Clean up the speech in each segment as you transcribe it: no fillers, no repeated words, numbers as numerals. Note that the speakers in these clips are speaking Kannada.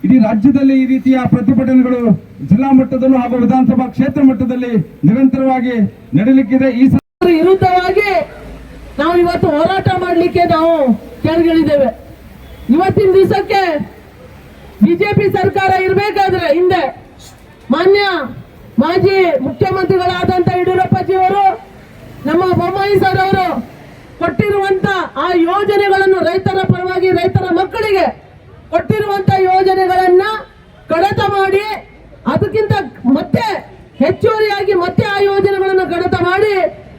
ಇಡೀ ರಾಜ್ಯದಲ್ಲಿ ಈ ರೀತಿಯ ಪ್ರತಿಭಟನೆಗಳು ಜಿಲ್ಲಾ ಮಟ್ಟದಲ್ಲೂ ಹಾಗೂ ವಿಧಾನಸಭಾ ಕ್ಷೇತ್ರ ಮಟ್ಟದಲ್ಲಿ ನಿರಂತರವಾಗಿ ನಡೆಯಲಿಕ್ಕಿದೆ. ಈ ವಿರುದ್ಧವಾಗಿ ನಾವು ಇವತ್ತು ಹೋರಾಟ ಮಾಡಲಿಕ್ಕೆ ನಾವು ಕೆಳಗಿಳಿದ್ದೇವೆ. ಇವತ್ತಿನ ದಿವಸಕ್ಕೆ ಬಿಜೆಪಿ ಸರ್ಕಾರ ಇರಬೇಕಾದ್ರೆ ಹಿಂದೆ ಮಾನ್ಯ ಮಾಜಿ ಮುಖ್ಯಮಂತ್ರಿಗಳಾದಂತ ಯಡಿಯೂರಪ್ಪಜಿಯವರು, ನಮ್ಮ ಬೊಮ್ಮಾಯಿ ಸರ್ ಅವರು ಕೊಟ್ಟಿರುವಂತ ಆ ಯೋಜನೆಗಳನ್ನು ರೈತರ ಪರವಾಗಿ ರೈತರ ಮಕ್ಕಳಿಗೆ ಕೊಟ್ಟಿರುವಂತ ಯೋಜನೆಗಳನ್ನ ಕಡಿತ ಮಾಡಿ ಅದಕ್ಕಿಂತ ಮತ್ತೆ ಹೆಚ್ಚುವರಿಯಾಗಿ ಮತ್ತೆ ಆ ಯೋಜನೆಗಳನ್ನು ಕಡಿತ ಮಾಡಿ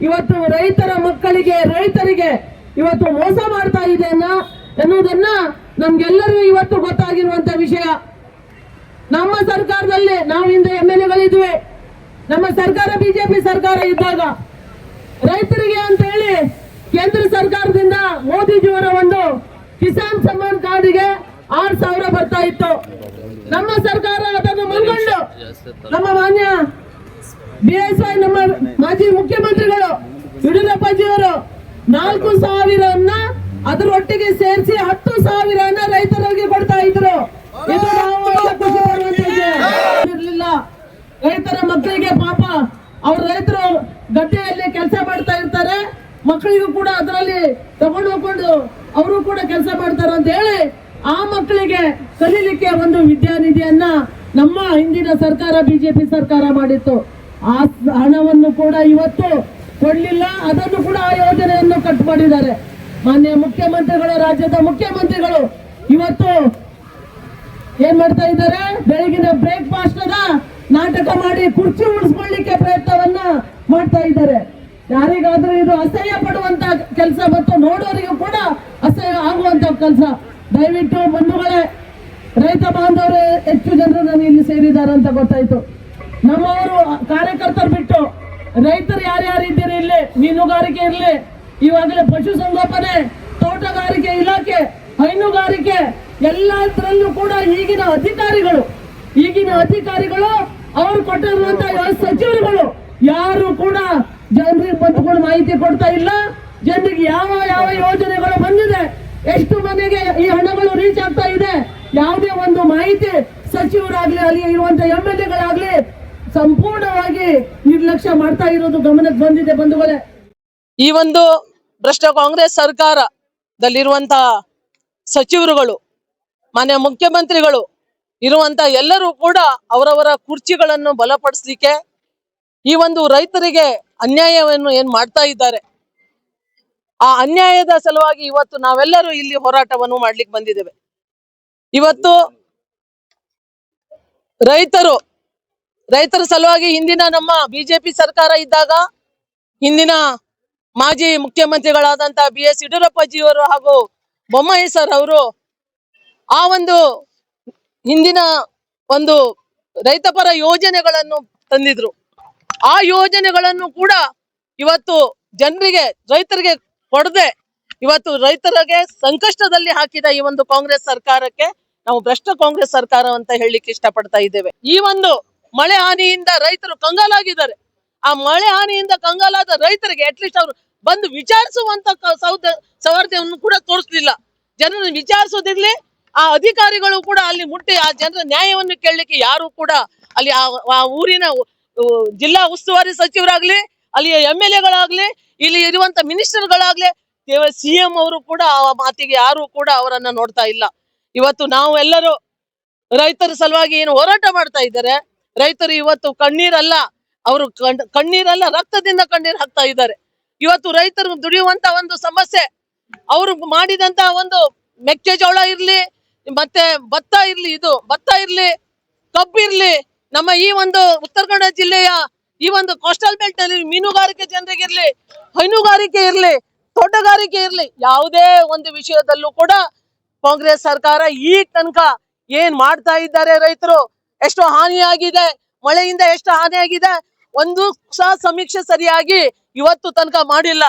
ಇವತ್ತು ರೈತರ ಮಕ್ಕಳಿಗೆ ರೈತರಿಗೆ ಇವತ್ತು ಮೋಸ ಮಾಡ್ತಾ ಇದೆ ಎನ್ನುವುದನ್ನ ನಮ್ಗೆಲ್ಲರಿಗೂ ಇವತ್ತು ಗೊತ್ತಾಗಿರುವಂತ ವಿಷಯ. ನಮ್ಮ ಸರ್ಕಾರದಲ್ಲಿ ನಾವು ಹಿಂದೆ MLA-ಗಳಿದ್ವಿ. ನಮ್ಮ ಸರ್ಕಾರ ಬಿಜೆಪಿ ಸರ್ಕಾರ ಇದ್ದಾಗ ರೈತರಿಗೆ ಅಂತ ಹೇಳಿ ಕೇಂದ್ರ ಸರ್ಕಾರದಿಂದ ಮೋದಿಜಿಯವರ ಒಂದು ಕಿಸಾನ್ ಸಮ್ಮಾನ್ ಕಾರ್ಡ್ಗೆ 6,000 ಬರ್ತಾ ಇತ್ತು. ನಮ್ಮ ಸರ್ಕಾರ ಅದನ್ನು ಮುಂದುಂಡು ನಮ್ಮ ಮಾನ್ಯ BSY ನಮ್ಮ ಮಾಜಿ ಮುಖ್ಯಮಂತ್ರಿಗಳು ಯಡಿಯೂರಪ್ಪಜಿಯವರು 4,000 ಅದರೊಟ್ಟಿಗೆ ಸೇರಿಸಿ 10,000 ರೈತರಿಗೆ ಕೊಡ್ತಾ ಇದ್ರು. ಇದು ನಾವು ಖುಷಿ ಇರಲಿಲ್ಲ. ರೈತರ ಮಕ್ಕಳಿಗೆ ಪಾಪ ಅವ್ರ ರೈತರು ಗದ್ದೆಯಲ್ಲಿ ಕೆಲಸ ಮಾಡ್ತಾ ಇರ್ತಾರೆ, ಮಕ್ಕಳಿಗೂ ಕೂಡ ಅದರಲ್ಲಿ ತಗೊಂಡು ಹೋಗ್ಕೊಂಡು ಅವರು ಕೂಡ ಕೆಲಸ ಮಾಡ್ತಾರೆ ಅಂತ ಹೇಳಿ ಆ ಮಕ್ಕಳಿಗೆ ಕಲೀಲಿಕ್ಕೆ ಒಂದು ವಿದ್ಯಾನಿಧಿಯನ್ನ ನಮ್ಮ ಹಿಂದಿನ ಸರ್ಕಾರ ಬಿಜೆಪಿ ಸರ್ಕಾರ ಮಾಡಿತ್ತು. ಆ ಹಣವನ್ನು ಕೂಡ ಇವತ್ತು ಕೊಡ್ಲಿಲ್ಲ. ಅದನ್ನು ಕೂಡ ಆ ಯೋಜನೆಯನ್ನು ಕಟ್ ಮಾಡಿದ್ದಾರೆ. ಮಾನ್ಯ ಮುಖ್ಯಮಂತ್ರಿಗಳು, ರಾಜ್ಯದ ಮುಖ್ಯಮಂತ್ರಿಗಳು ಇವತ್ತು ಏನ್ ಮಾಡ್ತಾ ಇದ್ದಾರೆ, ಬೆಳಗಿನ ಬ್ರೇಕ್ಫಾಸ್ಟ್ ನಾಟಕ ಮಾಡಿ ಕುರ್ಚಿ ಉಳಿಸ್ಕೊಳ್ಳಿಕ್ಕೆ ಪ್ರಯತ್ನವನ್ನ ಮಾಡ್ತಾ ಇದ್ದಾರೆ. ಯಾರಿಗಾದ್ರೂ ಇದು ಅಸಹ್ಯ ಪಡುವಂತ ಕೆಲಸ ಮತ್ತು ನೋಡೋರಿಗೂ ಕೂಡ ಅಸಹ್ಯ ಆಗುವಂತ ಕೆಲಸ. ದಯವಿಟ್ಟು ಬಂಧುಗಳೇ, ರೈತ ಬಾಂಧವರು ಹೆಚ್ಚು ಜನರು ನಾನು ಇಲ್ಲಿ ಸೇರಿದ್ದಾರೆ ಅಂತ ಗೊತ್ತಾಯ್ತು. ನಮ್ಮವರು ಕಾರ್ಯಕರ್ತರು ಬಿಟ್ಟು ರೈತರು ಯಾರ್ಯಾರು ಇದ್ದೀರಿ ಇಲ್ಲಿ, ಮೀನುಗಾರಿಕೆ ಇರಲಿ, ಇವಾಗಲೇ ಪಶುಸಂಗೋಪನೆ, ತೋಟಗಾರಿಕೆ ಇಲಾಖೆ, ಹೈನುಗಾರಿಕೆ ಎಲ್ಲದರಲ್ಲೂ ಕೂಡ ಈಗಿನ ಅಧಿಕಾರಿಗಳು ಅವರು ಕೊಟ್ಟಿರುವಂತಹ ಸಚಿವರುಗಳು ಯಾರು ಕೂಡ ಜನರಿಗೆ ಬಂದುಕೊಂಡು ಮಾಹಿತಿ ಕೊಡ್ತಾ ಇಲ್ಲ. ಜನರಿಗೆ ಯಾವ ಯಾವ ಯೋಜನೆಗಳು ಬಂದಿದೆ, ಎಷ್ಟು ಮನೆಗೆ ಈ ಹಣಗಳು ರೀಚ್ ಆಗ್ತಾ ಇದೆ, ಯಾವುದೇ ಒಂದು ಮಾಹಿತಿ ಸಚಿವರಾಗ್ಲಿ ಅಲ್ಲಿ ಇರುವಂತ MLA-ಗಳಾಗ್ಲಿ ಸಂಪೂರ್ಣವಾಗಿ ನಿರ್ಲಕ್ಷ್ಯ ಮಾಡ್ತಾ ಇರೋದು ಗಮನಕ್ಕೆ ಬಂದಿದೆ ಬಂಧುಗಳೇ. ಈ ಒಂದು ಭ್ರಷ್ಟ ಕಾಂಗ್ರೆಸ್ ಸರ್ಕಾರದಲ್ಲಿರುವಂತ ಸಚಿವರುಗಳು, ಮಾನ್ಯ ಮುಖ್ಯಮಂತ್ರಿಗಳು ಇರುವಂತ ಎಲ್ಲರೂ ಕೂಡ ಅವರವರ ಕುರ್ಚಿಗಳನ್ನು ಬಲಪಡಿಸಲಿಕ್ಕೆ ಈ ಒಂದು ರೈತರಿಗೆ ಅನ್ಯಾಯವನ್ನು ಏನ್ ಮಾಡ್ತಾ ಇದ್ದಾರೆ, ಆ ಅನ್ಯಾಯದ ಸಲುವಾಗಿ ಇವತ್ತು ನಾವೆಲ್ಲರೂ ಇಲ್ಲಿ ಹೋರಾಟವನ್ನು ಮಾಡ್ಲಿಕ್ಕೆ ಬಂದಿದ್ದೇವೆ. ಇವತ್ತು ರೈತರ ಸಲುವಾಗಿ ಹಿಂದಿನ ನಮ್ಮ ಬಿಜೆಪಿ ಸರ್ಕಾರ ಇದ್ದಾಗ ಹಿಂದಿನ ಮಾಜಿ ಮುಖ್ಯಮಂತ್ರಿಗಳಾದಂತ BS ಯಡಿಯೂರಪ್ಪಜಿಯವರು ಹಾಗೂ ಬೊಮ್ಮಾಯಿ ಸರ್ ಅವರು ಆ ಒಂದು ಹಿಂದಿನ ಒಂದು ರೈತಪರ ಯೋಜನೆಗಳನ್ನು ತಂದಿದ್ರು. ಆ ಯೋಜನೆಗಳನ್ನು ಕೂಡ ಇವತ್ತು ರೈತರಿಗೆ ಕೊಡದೆ ಇವತ್ತು ರೈತರಿಗೆ ಸಂಕಷ್ಟದಲ್ಲಿ ಹಾಕಿದ ಈ ಒಂದು ಕಾಂಗ್ರೆಸ್ ಸರ್ಕಾರಕ್ಕೆ ನಾವು ಭ್ರಷ್ಟ ಕಾಂಗ್ರೆಸ್ ಸರ್ಕಾರ ಅಂತ ಹೇಳಲಿಕ್ಕೆ ಇಷ್ಟಪಡ್ತಾ ಇದ್ದೇವೆ. ಈ ಒಂದು ಮಳೆ ಹಾನಿಯಿಂದ ರೈತರು ಕಂಗಾಲಾಗಿದ್ದಾರೆ. ಆ ಮಳೆ ಹಾನಿಯಿಂದ ಕಂಗಾಲಾದ ರೈತರಿಗೆ ಅಟ್ಲೀಸ್ಟ್ ಅವರು ಬಂದು ವಿಚಾರಿಸುವಂತ ಸೌಹಾರ್ದವನ್ನು ಕೂಡ ತೋರಿಸಲಿಲ್ಲ. ಜನರನ್ನು ವಿಚಾರಿಸೋದಿರ್ಲಿ, ಆ ಅಧಿಕಾರಿಗಳು ಕೂಡ ಅಲ್ಲಿ ಮುಟ್ಟಿ ಆ ಜನರ ನ್ಯಾಯವನ್ನು ಕೇಳಲಿಕ್ಕೆ ಯಾರು ಕೂಡ ಅಲ್ಲಿ ಆ ಊರಿನ ಜಿಲ್ಲಾ ಉಸ್ತುವಾರಿ ಸಚಿವರಾಗ್ಲಿ, ಅಲ್ಲಿಯ MLA-ಗಳಾಗ್ಲಿ, ಇಲ್ಲಿ ಇರುವಂತ ಮಿನಿಸ್ಟರ್ಗಳಾಗ್ಲಿ, CM ಅವರು ಕೂಡ ಆ ಮಾತಿಗೆ ಯಾರು ಕೂಡ ಅವರನ್ನ ನೋಡ್ತಾ ಇಲ್ಲ. ಇವತ್ತು ನಾವು ಎಲ್ಲರೂ ರೈತರ ಸಲುವಾಗಿ ಏನು ಹೋರಾಟ ಮಾಡ್ತಾ ಇದ್ದಾರೆ. ರೈತರು ಇವತ್ತು ಕಣ್ಣೀರಲ್ಲ ರಕ್ತದಿಂದ ಕಣ್ಣೀರು ಹಾಕ್ತಾ ಇದ್ದಾರೆ. ಇವತ್ತು ರೈತರು ದುಡಿಯುವಂತ ಒಂದು ಸಮಸ್ಯೆ, ಅವರು ಮಾಡಿದಂತ ಒಂದು ಮೆಕ್ಕೆಜೋಳ ಇರ್ಲಿ, ಮತ್ತೆ ಭತ್ತ ಇರ್ಲಿ, ಕಬ್ಬು ಇರ್ಲಿ, ನಮ್ಮ ಈ ಒಂದು ಉತ್ತರ ಕನ್ನಡ ಜಿಲ್ಲೆಯ ಈ ಒಂದು ಕೋಸ್ಟಲ್ ಬೆಲ್ಟ್ ಅಲ್ಲಿ ಮೀನುಗಾರಿಕೆ ಜನರಿಗಿರ್ಲಿ, ಹೈನುಗಾರಿಕೆ ಇರ್ಲಿ, ತೋಟಗಾರಿಕೆ ಇರ್ಲಿ, ಯಾವುದೇ ಒಂದು ವಿಷಯದಲ್ಲೂ ಕೂಡ ಕಾಂಗ್ರೆಸ್ ಸರ್ಕಾರ ಈ ತನಕ ಏನ್ ಮಾಡ್ತಾ ಇದ್ದಾರೆ, ರೈತರು ಎಷ್ಟು ಹಾನಿಯಾಗಿದೆ, ಮಳೆಯಿಂದ ಎಷ್ಟು ಹಾನಿಯಾಗಿದೆ, ಒಂದು ಸಹ ಸಮೀಕ್ಷೆ ಸರಿಯಾಗಿ ಇವತ್ತು ತನಕ ಮಾಡಿಲ್ಲ.